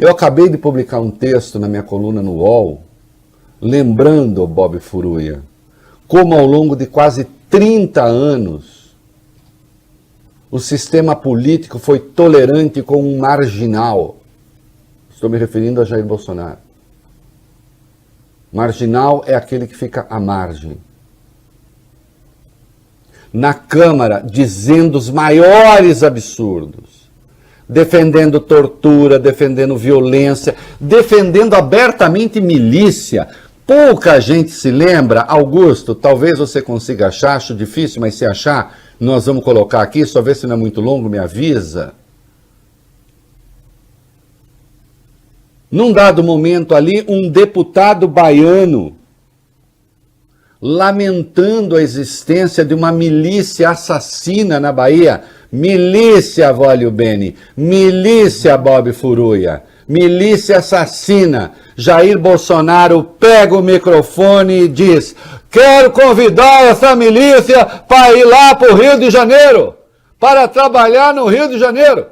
Eu acabei de publicar um texto na minha coluna no UOL, lembrando o Bob Furuya, como ao longo de quase 30 anos o sistema político foi tolerante com um marginal. Estou me referindo a Jair Bolsonaro. Marginal é aquele que fica à margem. Na Câmara, dizendo os maiores absurdos, defendendo tortura, defendendo violência, defendendo abertamente milícia. Pouca gente se lembra, Augusto, talvez você consiga achar, acho difícil, mas se achar, nós vamos colocar aqui, só ver se não é muito longo, me avisa. Num dado momento ali, um deputado baiano lamentando a existência de uma milícia assassina na Bahia. Milícia, Vólio Bene, milícia, Bob Furuya, milícia assassina. Jair Bolsonaro pega o microfone e diz: quero convidar essa milícia para ir lá para o Rio de Janeiro, para trabalhar no Rio de Janeiro.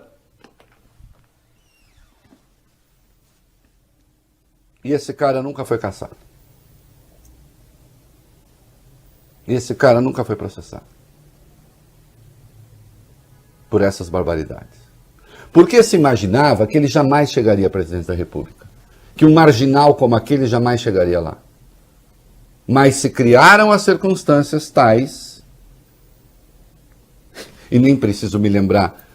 E esse cara nunca foi caçado. Esse cara nunca foi processado por essas barbaridades. Porque se imaginava que ele jamais chegaria à presidência da República. Que um marginal como aquele jamais chegaria lá. Mas se criaram as circunstâncias tais, e nem preciso me lembrar,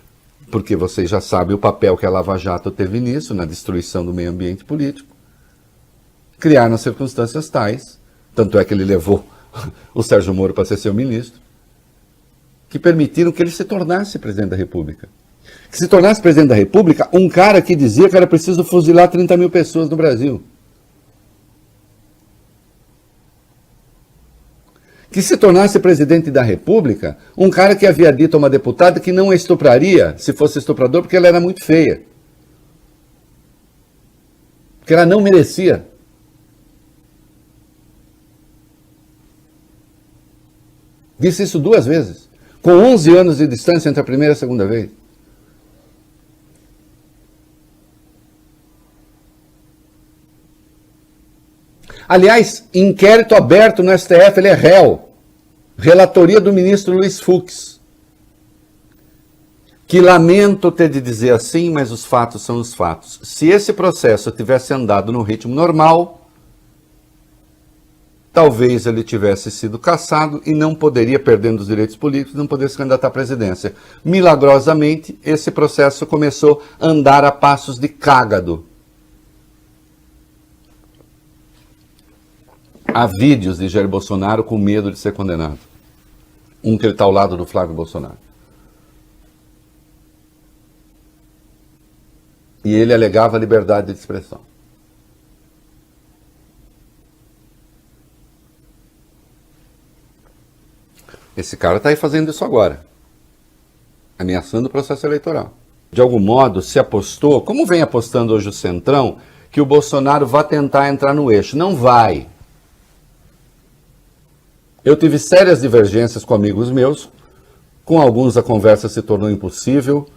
porque vocês já sabem o papel que a Lava Jato teve nisso, na destruição do meio ambiente político. Criaram as circunstâncias tais, tanto é que ele levou o Sérgio Moro para ser seu ministro, que permitiram que ele se tornasse presidente da República. Que se tornasse presidente da República um cara que dizia que era preciso fuzilar 30 mil pessoas no Brasil. Que se tornasse presidente da República um cara que havia dito a uma deputada que não a estupraria se fosse estuprador porque ela era muito feia. Porque ela não merecia. Disse isso 2 vezes, com 11 anos de distância entre a primeira e a segunda vez. Aliás, inquérito aberto no STF, ele é réu. Relatoria do ministro Luiz Fux. Que lamento ter de dizer assim, mas os fatos são os fatos. Se esse processo tivesse andado no ritmo normal, talvez ele tivesse sido cassado e não poderia, perdendo os direitos políticos, não poderia se candidatar à presidência. Milagrosamente, esse processo começou a andar a passos de cágado. Há vídeos de Jair Bolsonaro com medo de ser condenado. Um que ele está ao lado do Flávio Bolsonaro. E ele alegava a liberdade de expressão. Esse cara está aí fazendo isso agora, ameaçando o processo eleitoral. De algum modo, se apostou, como vem apostando hoje o Centrão, que o Bolsonaro vai tentar entrar no eixo. Não vai. Eu tive sérias divergências com amigos meus, com alguns a conversa se tornou impossível.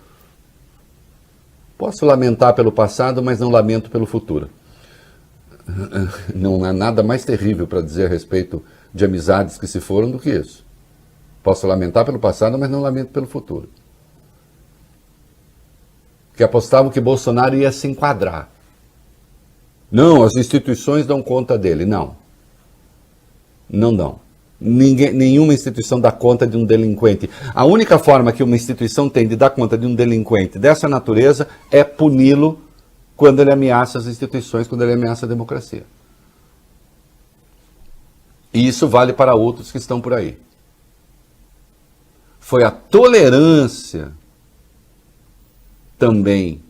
Posso lamentar pelo passado, mas não lamento pelo futuro. Não há nada mais terrível para dizer a respeito de amizades que se foram do que isso. Posso lamentar pelo passado, mas não lamento pelo futuro. Que apostavam que Bolsonaro ia se enquadrar. Não, as instituições dão conta dele. Não. Não dão. Nenhuma instituição dá conta de um delinquente. A única forma que uma instituição tem de dar conta de um delinquente dessa natureza é puni-lo quando ele ameaça as instituições, quando ele ameaça a democracia. E isso vale para outros que estão por aí. Foi a tolerância também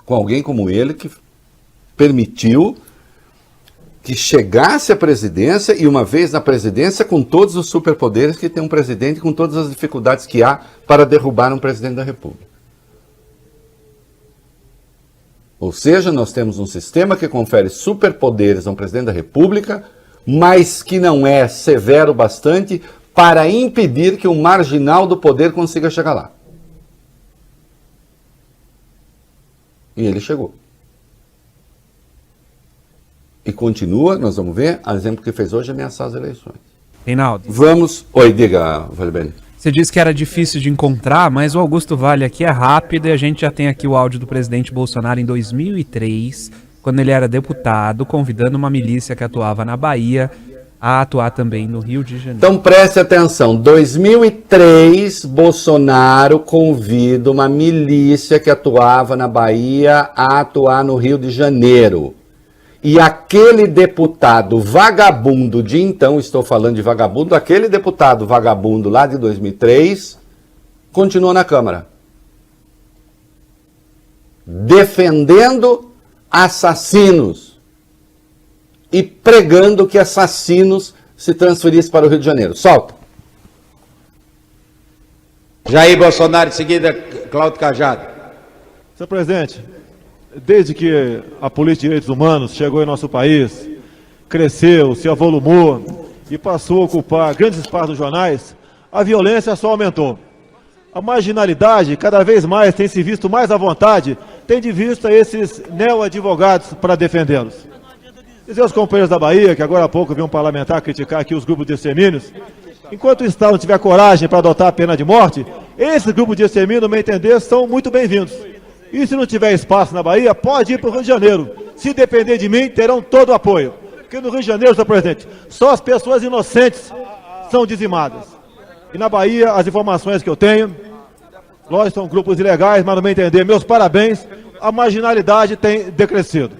com alguém como ele que permitiu que chegasse à presidência e, uma vez na presidência, com todos os superpoderes que tem um presidente, com todas as dificuldades que há para derrubar um presidente da República. Ou seja, nós temos um sistema que confere superpoderes a um presidente da República, mas que não é severo bastante para impedir que um marginal do poder consiga chegar lá. E ele chegou. E continua, nós vamos ver, a exemplo que fez hoje, ameaçar as eleições. Reinaldo. Vamos... Oi, diga, Valibene. Você disse que era difícil de encontrar, mas o Augusto Vale aqui é rápido e a gente já tem aqui o áudio do presidente Bolsonaro em 2003, quando ele era deputado, convidando uma milícia que atuava na Bahia a atuar também no Rio de Janeiro. Então preste atenção, 2003, Bolsonaro convida uma milícia que atuava na Bahia a atuar no Rio de Janeiro. E aquele deputado vagabundo de então, estou falando de vagabundo, aquele deputado vagabundo lá de 2003, continua na Câmara. Defendendo assassinos e pregando que assassinos se transferissem para o Rio de Janeiro. Solta. Jair Bolsonaro, em seguida, Cláudio Cajado. Senhor presidente, desde que a política de direitos humanos chegou em nosso país, cresceu, se avolumou e passou a ocupar grandes espaços nos jornais, a violência só aumentou. A marginalidade cada vez mais tem se visto mais à vontade, tem de vista esses neo-advogados para defendê-los. Dizer aos companheiros da Bahia, que agora há pouco vi um parlamentar criticar aqui os grupos de extermínios, enquanto o Estado não tiver coragem para adotar a pena de morte, esses grupos de extermínio, no meu entender, são muito bem-vindos. E se não tiver espaço na Bahia, pode ir para o Rio de Janeiro. Se depender de mim, terão todo o apoio. Porque no Rio de Janeiro, senhor presidente, só as pessoas inocentes são dizimadas. E na Bahia, as informações que eu tenho, lógico, são grupos ilegais, mas no meu entender, meus parabéns, a marginalidade tem decrescido.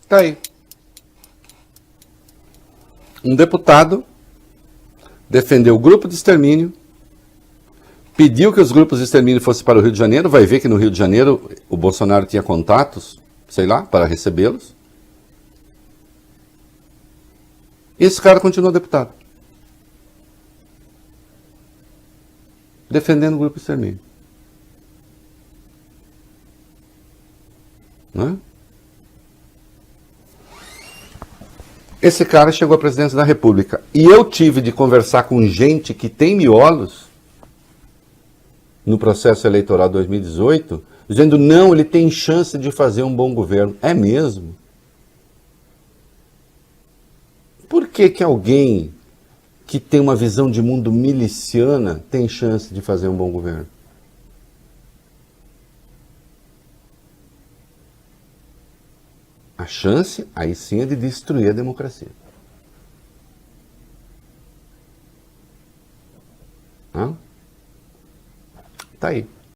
Tá aí. Um deputado defendeu o grupo de extermínio, pediu que os grupos de extermínio fossem para o Rio de Janeiro, vai ver que no Rio de Janeiro o Bolsonaro tinha contatos, sei lá, para recebê-los. E esse cara continua deputado. Defendendo o grupo de extermínio. Não é? Esse cara chegou à presidência da República. E eu tive de conversar com gente que tem miolos no processo eleitoral 2018, dizendo, não, ele tem chance de fazer um bom governo. É mesmo? Por que que alguém que tem uma visão de mundo miliciana tem chance de fazer um bom governo? A chance, aí sim, é de destruir a democracia. Tá aí.